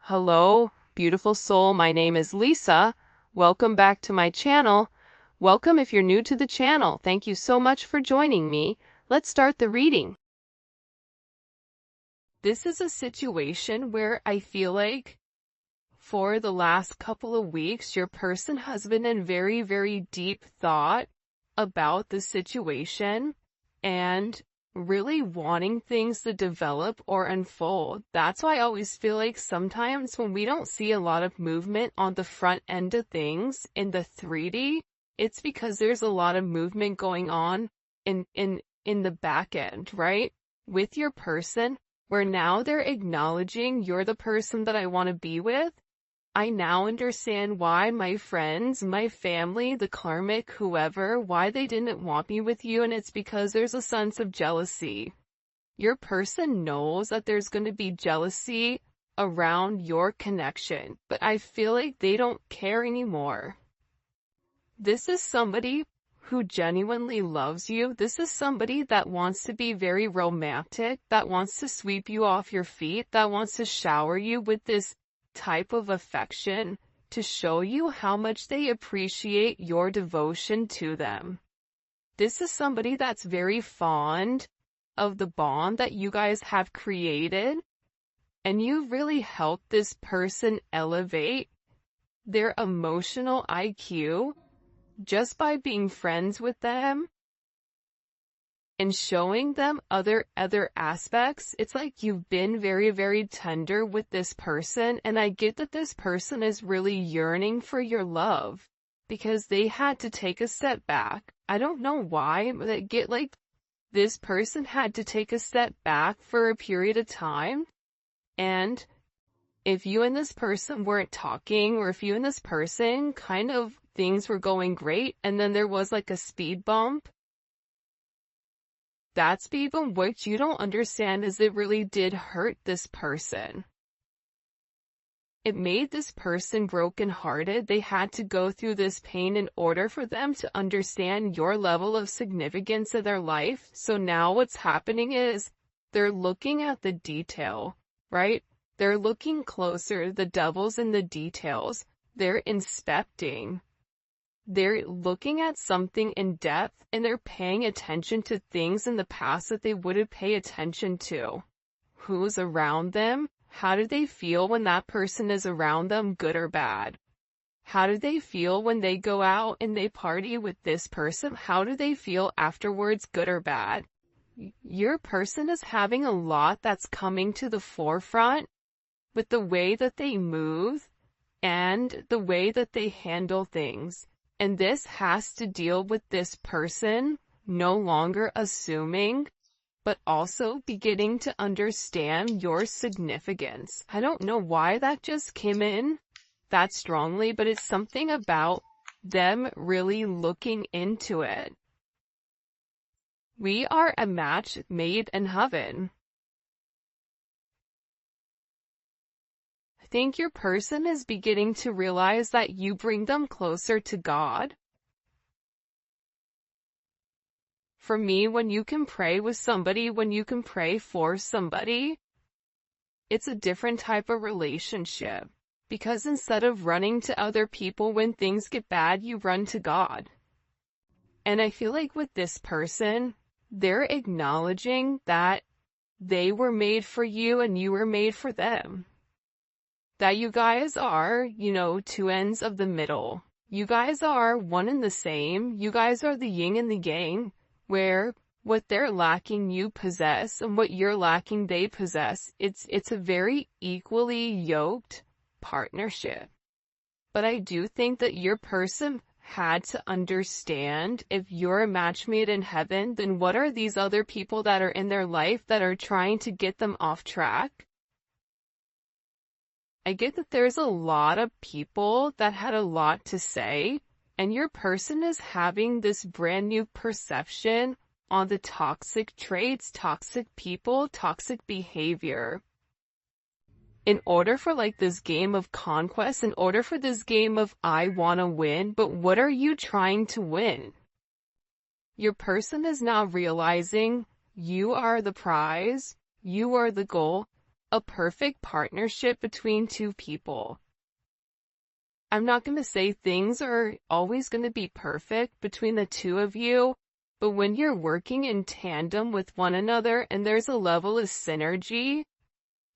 Hello, beautiful soul. My name is Lisa. Welcome back to my channel. Welcome if you're new to the channel. Thank you so much for joining me. Let's start the reading. This is a situation where I feel like for the last couple of weeks, your person has been in very, very deep thought about the situation and really wanting things to develop or unfold. That's why I always feel like sometimes when we don't see a lot of movement on the front end of things in the 3D, it's because there's a lot of movement going on in the back end, right? With your person, where now they're acknowledging you're the person that I want to be with. I now understand why my friends, my family, the karmic, whoever, why they didn't want me with you, and it's because there's a sense of jealousy. Your person knows that there's going to be jealousy around your connection, but I feel like they don't care anymore. This is somebody who genuinely loves you. This is somebody that wants to be very romantic, that wants to sweep you off your feet, that wants to shower you with this type of affection to show you how much they appreciate your devotion to them. This is somebody that's very fond of the bond that you guys have created, and you really helped this person elevate their emotional IQ just by being friends with them and showing them other aspects. It's like you've been very, very tender with this person, and I get that this person is really yearning for your love because they had to take a step back. I don't know why, but I get like this person had to take a step back for a period of time, and if you and this person weren't talking, or if you and this person kind of things were going great and then there was like a speed bump, that speed bump, what you don't understand is it really did hurt this person. It made this person brokenhearted. They had to go through this pain in order for them to understand your level of significance in their life. So now what's happening is they're looking at the detail, right? They're looking closer. The devil's in the details. They're inspecting. They're looking at something in depth, and they're paying attention to things in the past that they wouldn't pay attention to. Who's around them? How do they feel when that person is around them, good or bad? How do they feel when they go out and they party with this person? How do they feel afterwards, good or bad? Your person is having a lot that's coming to the forefront with the way that they move and the way that they handle things. And this has to deal with this person no longer assuming, but also beginning to understand your significance. I don't know why that just came in that strongly, but it's something about them really looking into it. We are a match made in heaven. I think your person is beginning to realize that you bring them closer to God. For me, when you can pray with somebody, when you can pray for somebody, it's a different type of relationship. Because instead of running to other people when things get bad, you run to God. And I feel like with this person, they're acknowledging that they were made for you and you were made for them. That you guys are, two ends of the middle. You guys are one and the same. You guys are the yin and the yang, where what they're lacking you possess, and what you're lacking they possess. It's a very equally yoked partnership. But I do think that your person had to understand, if you're a match made in heaven, then what are these other people that are in their life that are trying to get them off track? I get that there's a lot of people that had a lot to say, and your person is having this brand new perception on the toxic traits, toxic people, toxic behavior. In order for this game of conquest, in order for this game of I wanna win, but what are you trying to win? Your person is now realizing you are the prize, you are the goal a perfect partnership between two people. I'm not going to say things are always going to be perfect between the two of you, but when you're working in tandem with one another and there's a level of synergy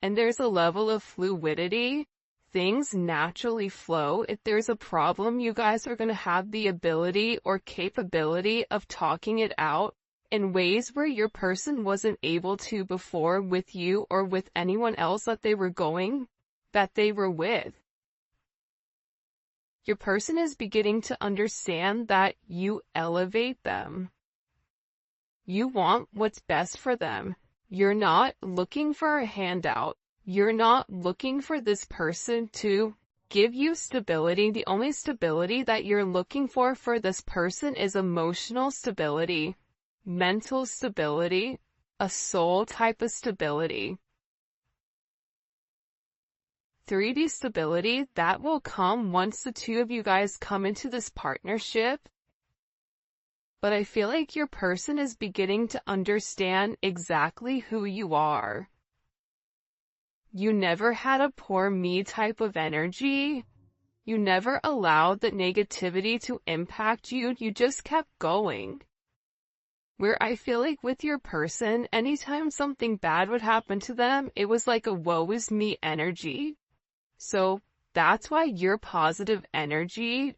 and there's a level of fluidity, things naturally flow. If there's a problem, you guys are going to have the ability or capability of talking it out in ways where your person wasn't able to before with you or with anyone else that they were with. Your person is beginning to understand that you elevate them. You want what's best for them. You're not looking for a handout. You're not looking for this person to give you stability. The only stability that you're looking for this person is emotional stability, mental stability, a soul type of stability. 3D stability, that will come once the two of you guys come into this partnership. But I feel like your person is beginning to understand exactly who you are. You never had a poor me type of energy. You never allowed the negativity to impact you. You just kept going. Where I feel like with your person, anytime something bad would happen to them, it was like a woe is me energy. So that's why your positive energy,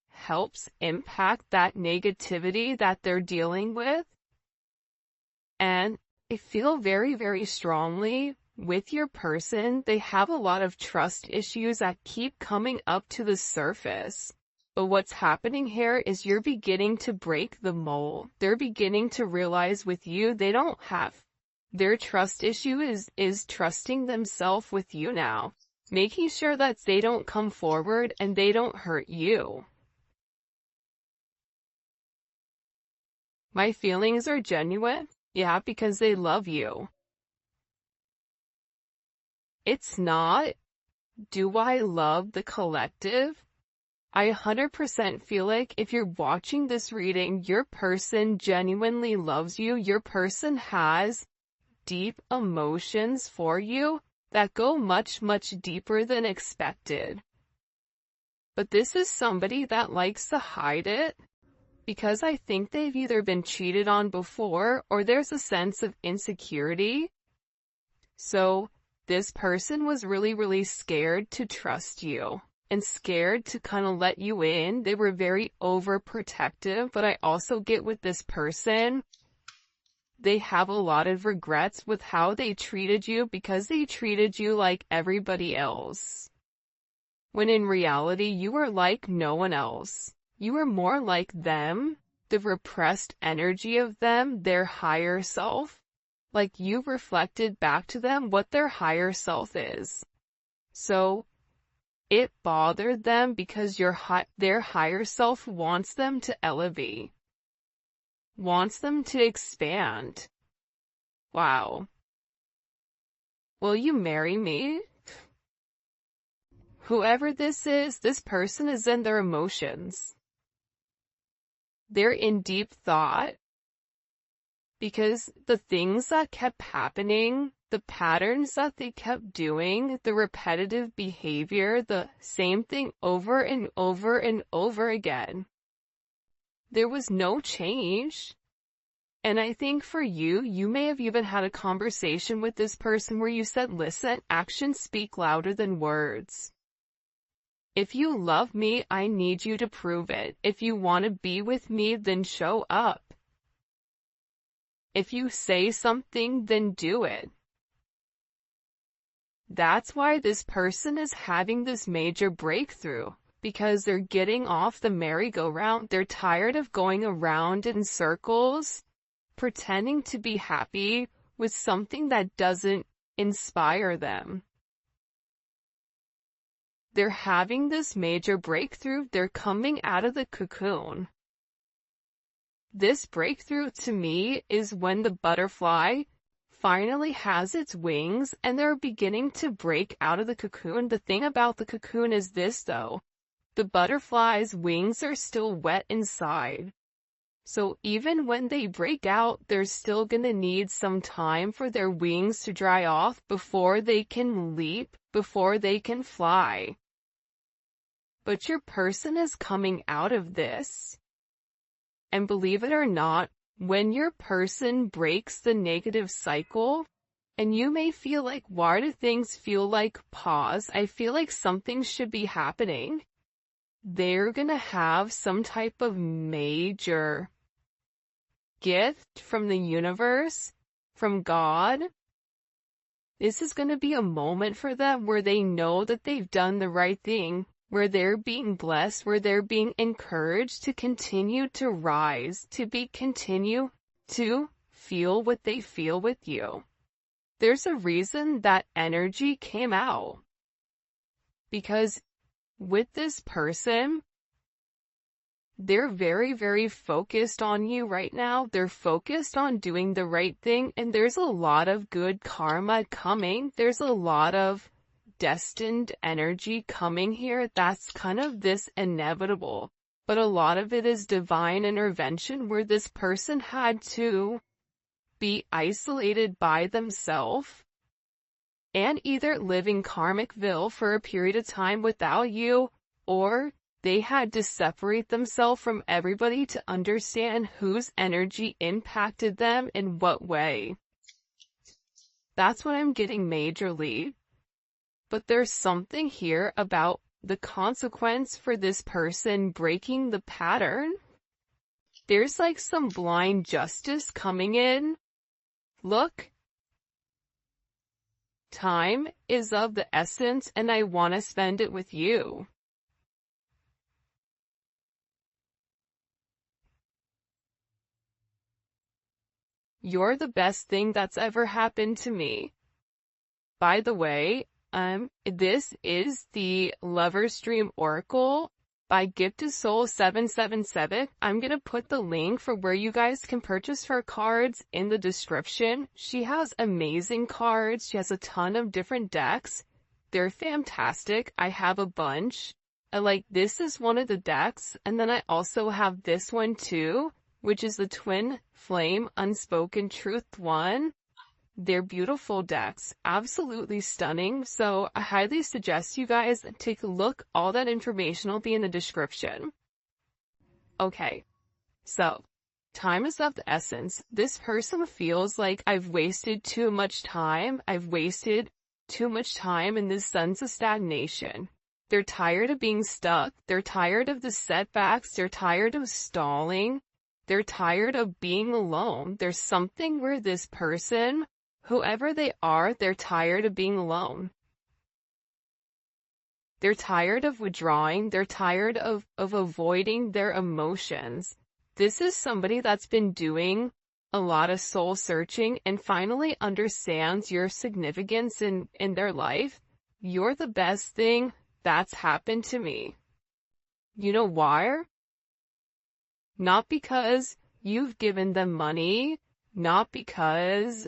helps impact that negativity that they're dealing with. And I feel very, very strongly with your person, they have a lot of trust issues that keep coming up to the surface. But what's happening here is you're beginning to break the mold. They're beginning to realize with you, they don't have. Their trust issue is trusting themselves with you now, making sure that they don't come forward and they don't hurt you. My feelings are genuine, yeah, because they love you. It's not, do I love the collective? I 100% feel like if you're watching this reading, your person genuinely loves you. Your person has deep emotions for you that go much, much deeper than expected. But this is somebody that likes to hide it because I think they've either been cheated on before or there's a sense of insecurity. So this person was really, really scared to trust you and scared to kind of let you in. They were very overprotective, but I also get with this person, they have a lot of regrets with how they treated you because they treated you like everybody else. When in reality, you were like no one else. You were more like them, the repressed energy of them, their higher self. Like you reflected back to them what their higher self is. So it bothered them because their higher self wants them to elevate, wants them to expand. Wow. Will you marry me? Whoever this is, this person is in their emotions. They're in deep thought because the things that kept happening, the patterns that they kept doing, the repetitive behavior, the same thing over and over and over again. There was no change. And I think for you, you may have even had a conversation with this person where you said, listen, actions speak louder than words. If you love me, I need you to prove it. If you want to be with me, then show up. If you say something, then do it. That's why this person is having this major breakthrough, because they're getting off the merry-go-round. They're tired of going around in circles, pretending to be happy with something that doesn't inspire them. They're having this major breakthrough. They're coming out of the cocoon. This breakthrough to me is when the butterfly finally has its wings and they're beginning to break out of the cocoon. The thing about the cocoon is this though, the butterfly's wings are still wet inside. So even when they break out, they're still gonna need some time for their wings to dry off before they can leap, before they can fly. But your person is coming out of this. And believe it or not, when your person breaks the negative cycle, and you may feel like, why do things feel like pause? I feel like something should be happening. They're gonna have some type of major gift from the universe, from God. This is gonna be a moment for them where they know that they've done the right thing, where they're being blessed, where they're being encouraged to continue to rise, continue to feel what they feel with you. There's a reason that energy came out. Because with this person, they're very, very focused on you right now. They're focused on doing the right thing, and there's a lot of good karma coming. There's a lot of destined energy coming here. That's kind of this inevitable. But a lot of it is divine intervention where this person had to be isolated by themselves and either live in Karmicville for a period of time without you, or they had to separate themselves from everybody to understand whose energy impacted them in what way. That's what I'm getting majorly. But there's something here about the consequence for this person breaking the pattern. There's like some blind justice coming in. Look, time is of the essence and I want to spend it with you. You're the best thing that's ever happened to me. By the way, this is the Lover's Dream Oracle by Gift to Soul 777. I'm gonna put the link for where you guys can purchase her cards in the description. She has amazing cards. She has a ton of different decks. They're fantastic. I have a bunch. This is one of the decks, and then I also have this one too, which is the Twin Flame Unspoken Truth one. They're beautiful decks, absolutely stunning, so I highly suggest you guys take a look. All that information will be in the description. Okay, so, time is of the essence. This person feels like I've wasted too much time. I've wasted too much time in this sense of stagnation. They're tired of being stuck. They're tired of the setbacks. They're tired of stalling. They're tired of being alone. There's something where this person, whoever they are, they're tired of being alone. They're tired of withdrawing. They're tired of avoiding their emotions. This is somebody that's been doing a lot of soul searching and finally understands your significance in their life. You're the best thing that's happened to me. You know why? Not because you've given them money, not because,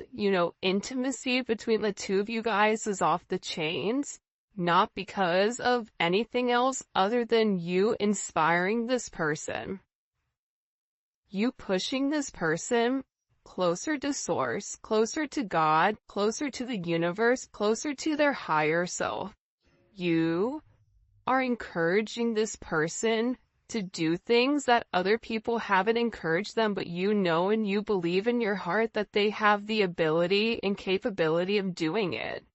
intimacy between the two of you guys is off the chains, not because of anything else other than you inspiring this person. You pushing this person closer to source, closer to God, closer to the universe, closer to their higher self. You are encouraging this person to do things that other people haven't encouraged them, but you know and you believe in your heart that they have the ability and capability of doing it.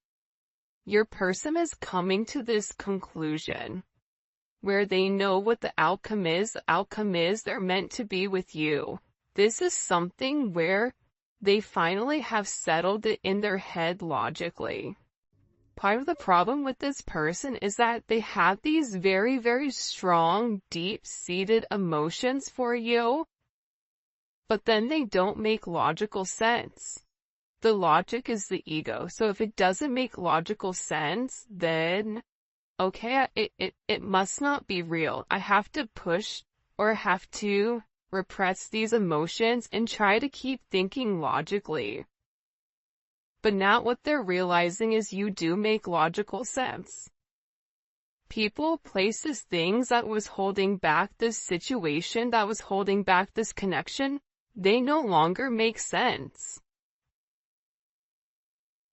Your person is coming to this conclusion where they know what the outcome is. The outcome is they're meant to be with you. This is something where they finally have settled it in their head logically. Part of the problem with this person is that they have these very, very strong, deep-seated emotions for you, but then they don't make logical sense. The logic is the ego. So if it doesn't make logical sense, then, okay, it must not be real. I have to push or have to repress these emotions and try to keep thinking logically. But now what they're realizing is you do make logical sense. people, places, things that was holding back this situation, that was holding back this connection, they no longer make sense.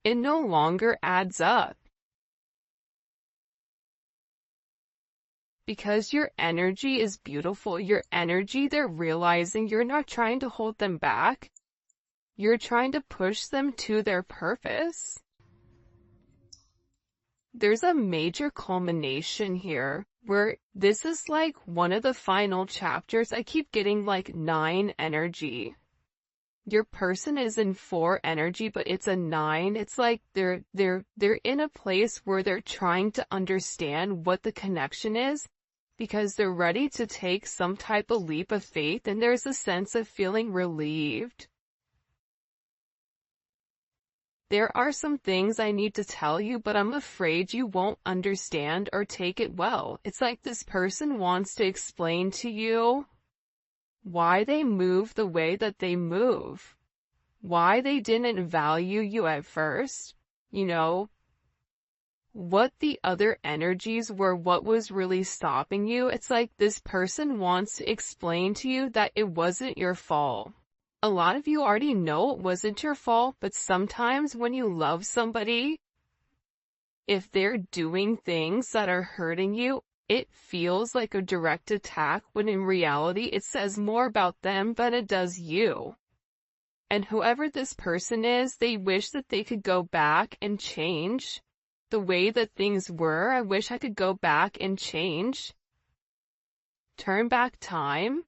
It no longer adds up. Because your energy is beautiful, your energy, they're realizing you're not trying to hold them back. You're trying to push them to their purpose. There's a major culmination here, where this is like one of the final chapters. I keep getting like 9 energy. Your person is in 4 energy, but it's a 9. It's like they're in a place where they're trying to understand what the connection is, because they're ready to take some type of leap of faith, and there's a sense of feeling relieved. There are some things I need to tell you, but I'm afraid you won't understand or take it well. It's like this person wants to explain to you why they move the way that they move, why they didn't value you at first, you know, what the other energies were, what was really stopping you. It's like this person wants to explain to you that it wasn't your fault. A lot of you already know it wasn't your fault, but sometimes when you love somebody, if they're doing things that are hurting you, it feels like a direct attack, when in reality it says more about them than it does you. And whoever this person is, they wish that they could go back and change the way that things were. I wish I could go back and change. Turn back time.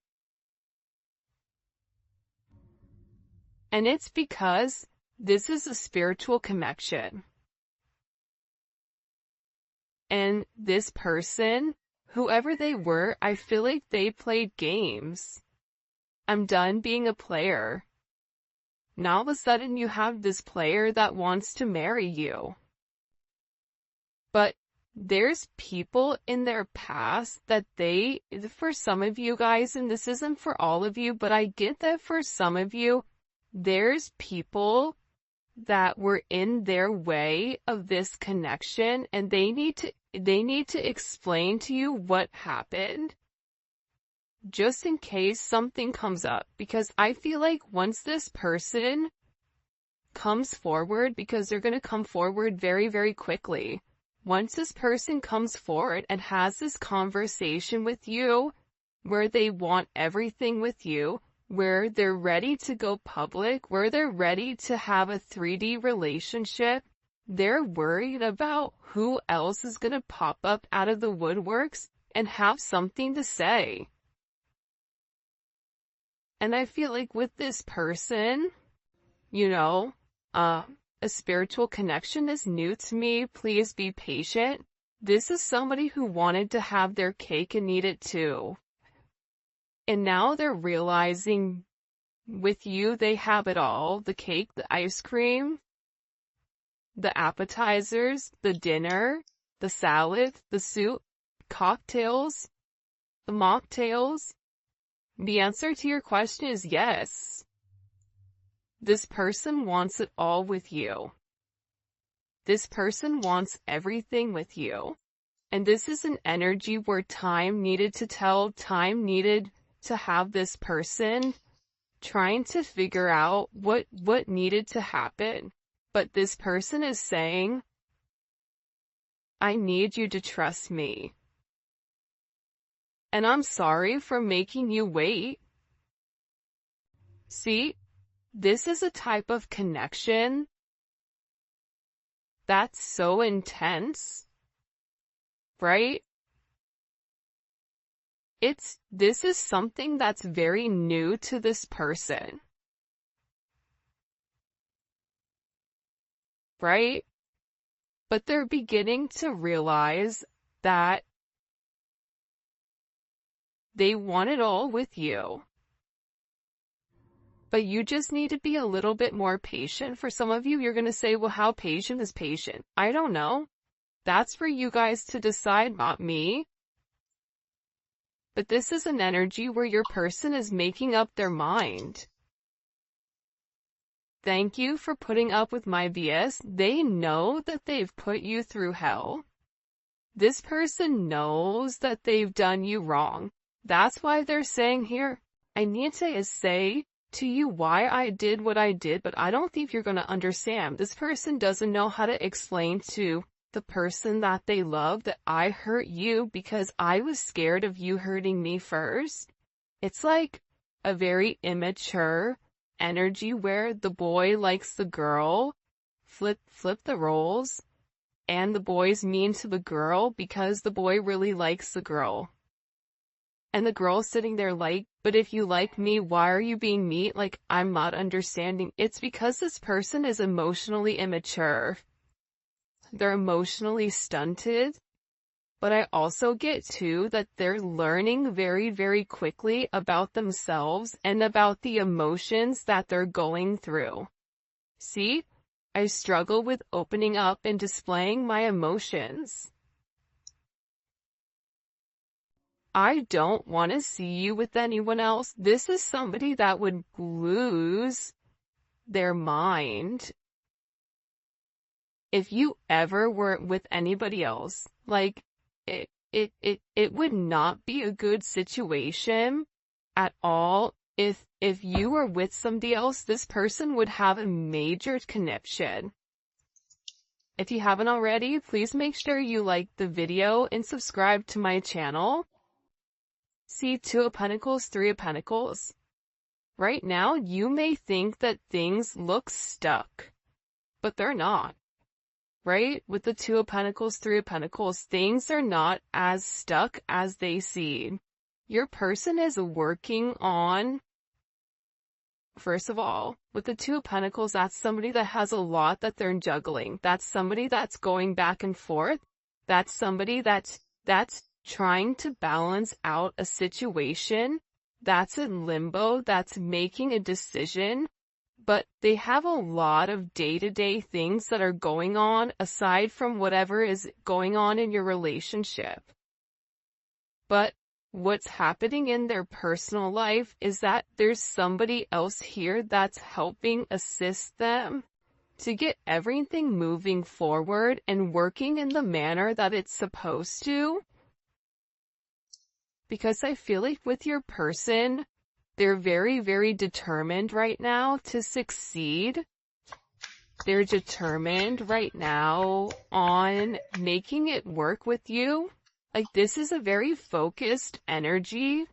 And it's because this is a spiritual connection. And this person, whoever they were, I feel like they played games. I'm done being a player. Now all of a sudden you have this player that wants to marry you. But there's people in their past that for some of you guys, and this isn't for all of you, but I get that for some of you, there's people that were in their way of this connection, and they need to explain to you what happened, just in case something comes up. Because I feel like once this person comes forward, because they're going to come forward very, very quickly, once this person comes forward and has this conversation with you, where they want everything with you, where they're ready to go public, where they're ready to have a 3D relationship, they're worried about who else is going to pop up out of the woodworks and have something to say. And I feel like with this person, you know, a spiritual connection is new to me. Please be patient. This is somebody who wanted to have their cake and eat it too. And now they're realizing with you, they have it all. The cake, the ice cream, the appetizers, the dinner, the salad, the soup, cocktails, the mocktails. The answer to your question is yes. This person wants it all with you. This person wants everything with you. And this is an energy where time needed to tell, time needed to have this person trying to figure out what needed to happen. But this person is saying, I need you to trust me. And I'm sorry for making you wait. See, this is a type of connection that's so intense, right? This is something that's very new to this person, right? But they're beginning to realize that they want it all with you. But you just need to be a little bit more patient. For some of you, you're going to say, well, how patient is patient? I don't know. That's for you guys to decide, not me. But this is an energy where your person is making up their mind. Thank you for putting up with my BS. They know that they've put you through hell. This person knows that they've done you wrong. That's why they're saying here, I need to say to you why I did what I did, but I don't think you're going to understand. This person doesn't know how to explain to the person that they love that I hurt you because I was scared of you hurting me first. It's like a very immature energy where the boy likes the girl, flip the roles, and the boy's mean to the girl because the boy really likes the girl. And the girl's sitting there like, but if you like me, why are you being mean? Like, I'm not understanding. It's because this person is emotionally immature. They're emotionally stunted. But I also get too that they're learning very, very quickly about themselves and about the emotions that they're going through. See, I struggle with opening up and displaying my emotions. I don't want to see you with anyone else. This is somebody that would lose their mind if you ever were with anybody else. Like, it would not be a good situation at all. If you were with somebody else, this person would have a major connection. If you haven't already, please make sure you like the video and subscribe to my channel. See, Two of Pentacles, Three of Pentacles. Right now, you may think that things look stuck, but they're not. Right? With the Two of Pentacles, Three of Pentacles, things are not as stuck as they seem. Your person is working on, first of all, with the Two of Pentacles, that's somebody that has a lot that they're juggling. That's somebody that's going back and forth. That's somebody that's trying to balance out a situation that's in limbo, that's making a decision, but they have a lot of day-to-day things that are going on aside from whatever is going on in your relationship. But what's happening in their personal life is that there's somebody else here that's helping assist them to get everything moving forward and working in the manner that it's supposed to. Because I feel like with your person, they're very, very determined right now to succeed. They're determined right now on making it work with you. Like, this is a very focused energy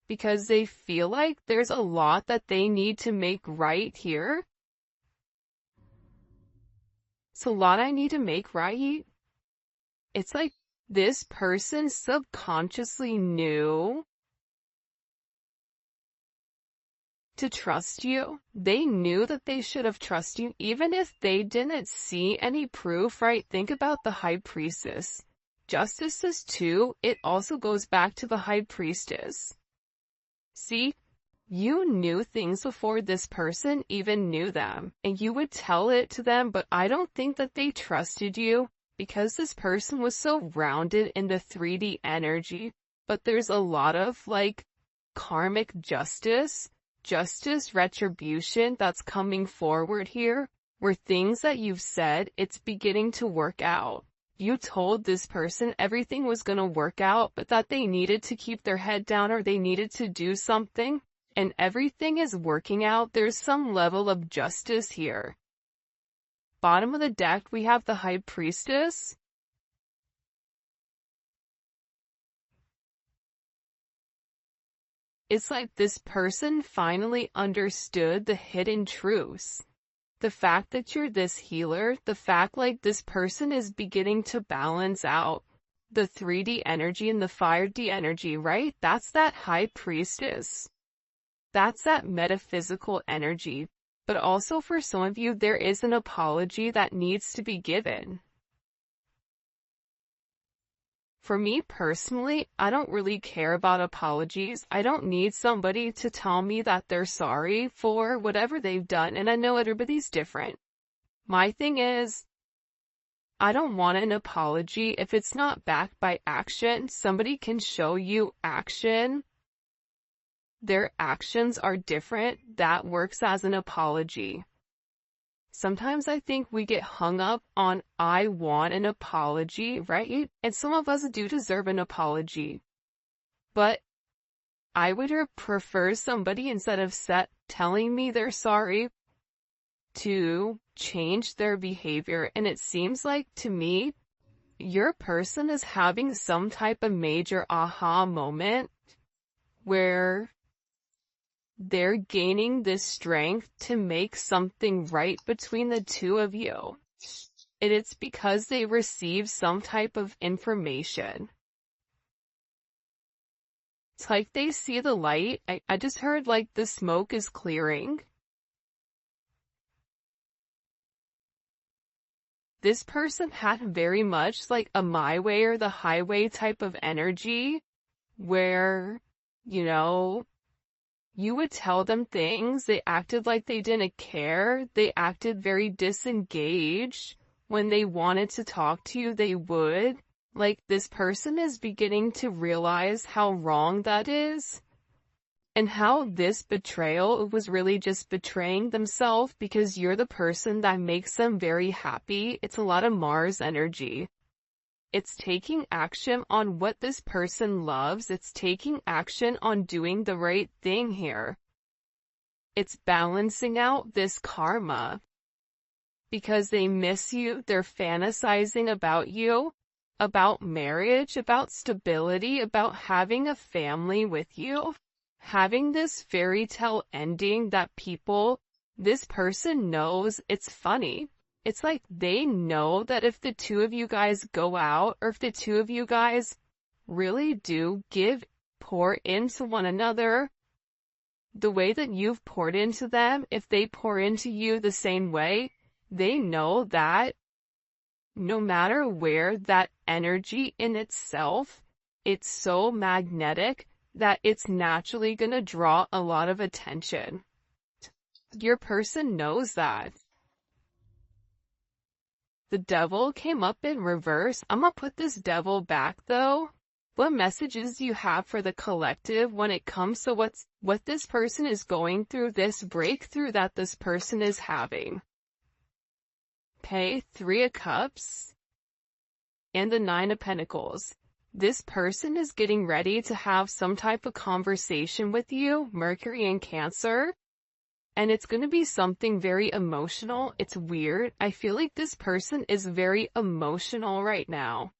because they feel like there's a lot that they need to make right here. It's a lot I need to make right. It's like this person subconsciously knew to trust you. They knew that they should have trusted you, even if they didn't see any proof, right? Think about the High Priestess. Justices too, it also goes back to the High Priestess. See, you knew things before this person even knew them, and you would tell it to them, but I don't think that they trusted you. Because this person was so rounded in the 3D energy, but there's a lot of like karmic justice retribution that's coming forward here, where things that you've said, it's beginning to work out. You told this person everything was going to work out, but that they needed to keep their head down or they needed to do something, and everything is working out. There's some level of justice here. Bottom of the deck, we have the High Priestess. It's like this person finally understood the hidden truths. The fact that you're this healer, the fact like this person is beginning to balance out the 3D energy and the 5D energy, right? That's that High Priestess. That's that metaphysical energy. But also for some of you, there is an apology that needs to be given. For me personally, I don't really care about apologies. I don't need somebody to tell me that they're sorry for whatever they've done, and I know everybody's different. My thing is, I don't want an apology if it's not backed by action. Somebody can show you action. Their actions are different. That works as an apology. Sometimes I think we get hung up on I want an apology, right? And some of us do deserve an apology. But I would prefer somebody, instead of telling me they're sorry, to change their behavior. And it seems like, to me, your person is having some type of major aha moment where they're gaining this strength to make something right between the two of you. And it's because they receive some type of information. It's like they see the light. I just heard like the smoke is clearing. This person had very much like a my way or the highway type of energy where, you would tell them things, they acted like they didn't care, they acted very disengaged. When they wanted to talk to you, they would. Like, this person is beginning to realize how wrong that is, and how this betrayal was really just betraying themselves, because you're the person that makes them very happy. It's a lot of Mars energy. It's taking action on what this person loves. It's taking action on doing the right thing here. It's balancing out this karma. Because they miss you, they're fantasizing about you, about marriage, about stability, about having a family with you. Having this fairy tale ending that this person knows. It's funny. It's like they know that if the two of you guys go out, or if the two of you guys really do pour into one another, the way that you've poured into them, if they pour into you the same way, they know that no matter where, that energy in itself, it's so magnetic that it's naturally going to draw a lot of attention. Your person knows that. The devil came up in reverse. I'm gonna put this devil back though. What messages do you have for the collective when it comes to what this person is going through, this breakthrough that this person is having? Okay, 3 of Cups and the 9 of Pentacles. This person is getting ready to have some type of conversation with you, Mercury in Cancer. And it's going to be something very emotional. It's weird. I feel like this person is very emotional right now.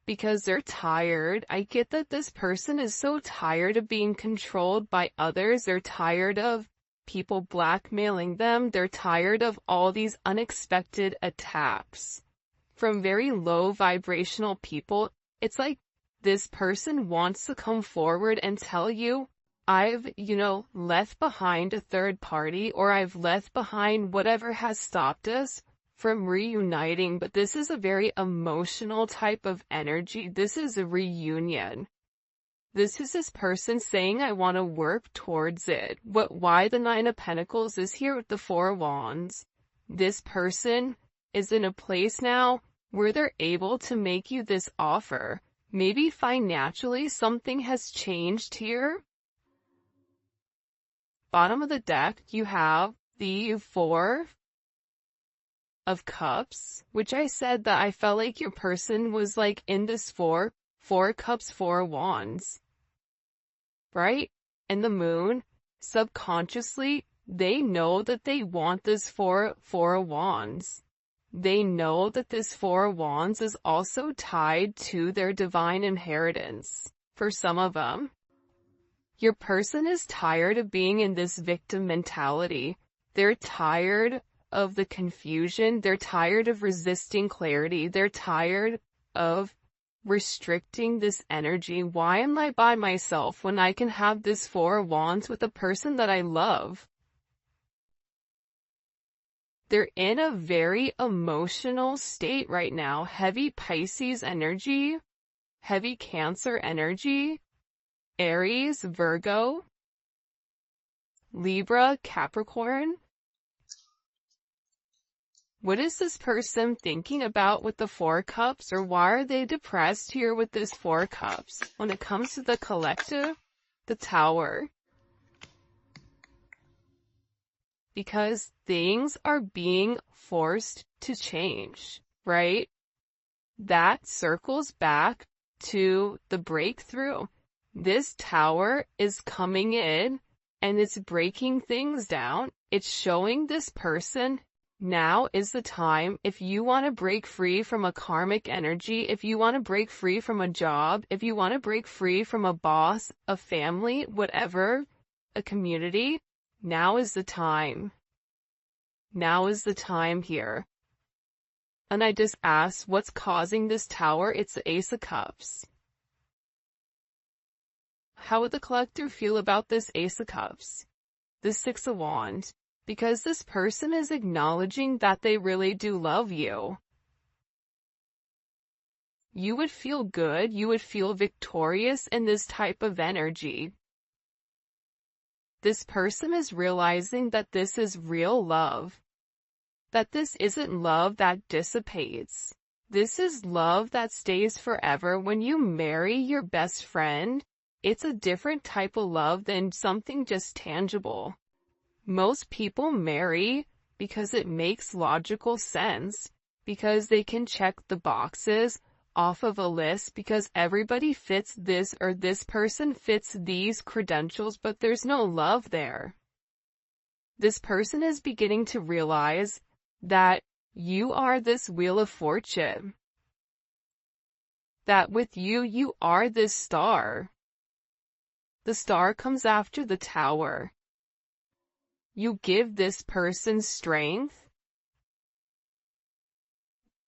Because they're tired. I get that this person is so tired of being controlled by others. They're tired of people blackmailing them. They're tired of all these unexpected attacks from very low vibrational people. It's like this person wants to come forward and tell you, I've, left behind a third party, or I've left behind whatever has stopped us from reuniting. But this is a very emotional type of energy. This is a reunion. This is this person saying, I want to work towards it. Why the 9 of Pentacles is here with the 4 of Wands. This person is in a place now where they're able to make you this offer. Maybe financially something has changed here. Bottom of the deck, you have the 4 of Cups, which I said that I felt like your person was like in this 4 Cups, 4 Wands, right? And the Moon, subconsciously, they know that they want this 4 of Wands. They know that this 4 of Wands is also tied to their divine inheritance. For some of them, your person is tired of being in this victim mentality. They're tired of the confusion. They're tired of resisting clarity. They're tired of restricting this energy. Why am I by myself when I can have this 4 of Wands with a person that I love? They're in a very emotional state right now. Heavy Pisces energy, heavy Cancer energy, Aries, Virgo, Libra, Capricorn. What is this person thinking about with the 4 Cups, or why are they depressed here with this 4 Cups? When it comes to the collective, the Tower. because things are being forced to change, right? That circles back to the breakthrough. This tower is coming in and it's breaking things down. It's showing this person now is the time. If you want to break free from a karmic energy, if you want to break free from a job, if you want to break free from a boss, a family, whatever, a community, now is the time. Now is the time here. And I just asked, what's causing this tower? It's the Ace of Cups. How would the collector feel about this Ace of Cups? The Six of Wands. Because this person is acknowledging that they really do love you. You would feel good, you would feel victorious in this type of energy. This person is realizing that this is real love. That this isn't love that dissipates. This is love that stays forever. When you marry your best friend, it's a different type of love than something just tangible. Most people marry because it makes logical sense, because they can check the boxes off of a list, because everybody fits this or this person fits these credentials, but there's no love there. This person is beginning to realize that you are this wheel of fortune. That with you, you are this star. The star comes after the tower. You give this person strength.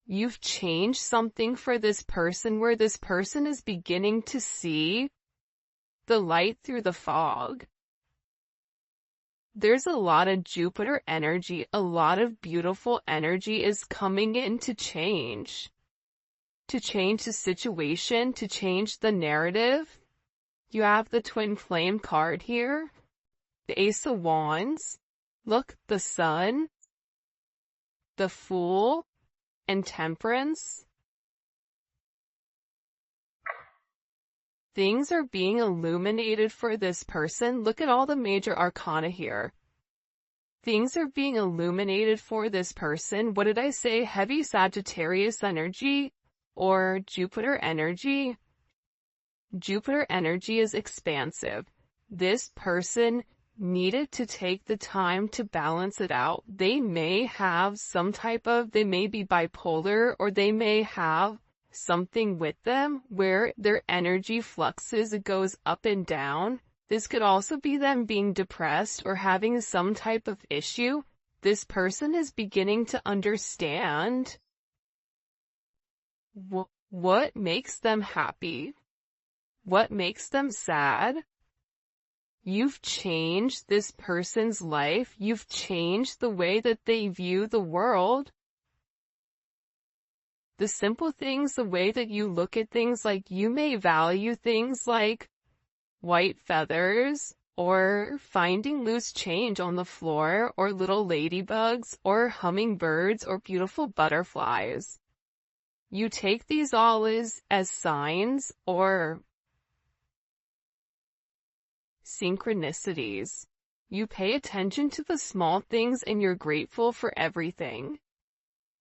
You've changed something for this person where this person is beginning to see the light through the fog. There's a lot of Jupiter energy, a lot of beautiful energy is coming in to change the situation, to change the narrative. You have the Twin Flame card here, the Ace of Wands, look, the Sun, the Fool, and Temperance. Things are being illuminated for this person. Look at all the major arcana here. Things are being illuminated for this person. What did I say? Heavy Sagittarius energy or Jupiter energy? Jupiter energy is expansive. This person needed to take the time to balance it out. They may have they may be bipolar, or they may have something with them where their energy fluxes, it goes up and down. This could also be them being depressed or having some type of issue. This person is beginning to understand what makes them happy, what makes them sad. You've changed this person's life. You've changed the way that they view the world. The simple things, the way that you look at things, like you may value things like white feathers, or finding loose change on the floor, or little ladybugs, or hummingbirds, or beautiful butterflies. You take these all as signs or synchronicities. You pay attention to the small things and you're grateful for everything.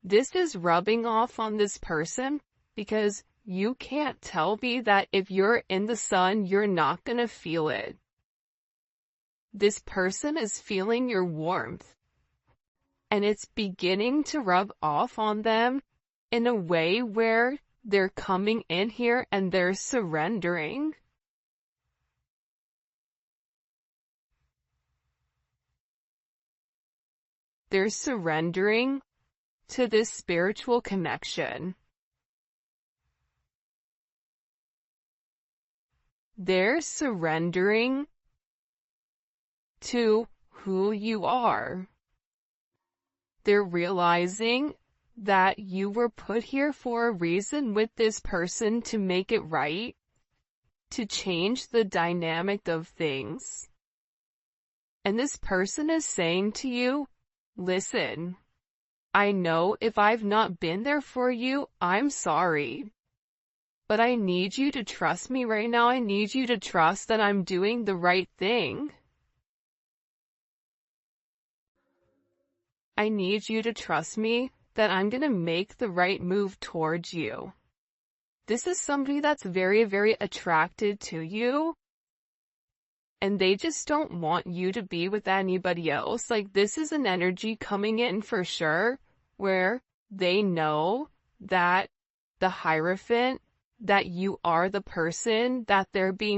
This is rubbing off on this person because you can't tell me that if you're in the sun, you're not gonna feel it. This person is feeling your warmth, and it's beginning to rub off on them in a way where they're coming in here and they're surrendering. They're surrendering to this spiritual connection. They're surrendering to who you are. They're realizing that you were put here for a reason with this person to make it right, to change the dynamic of things. And this person is saying to you, listen, I know if I've not been there for you, I'm sorry. But I need you to trust me right now. I need you to trust that I'm doing the right thing. I need you to trust me that I'm gonna make the right move towards you. This is somebody that's very, very attracted to you, and they just don't want you to be with anybody else. Like, this is an energy coming in for sure, where they know that the Hierophant, that you are the person that they're being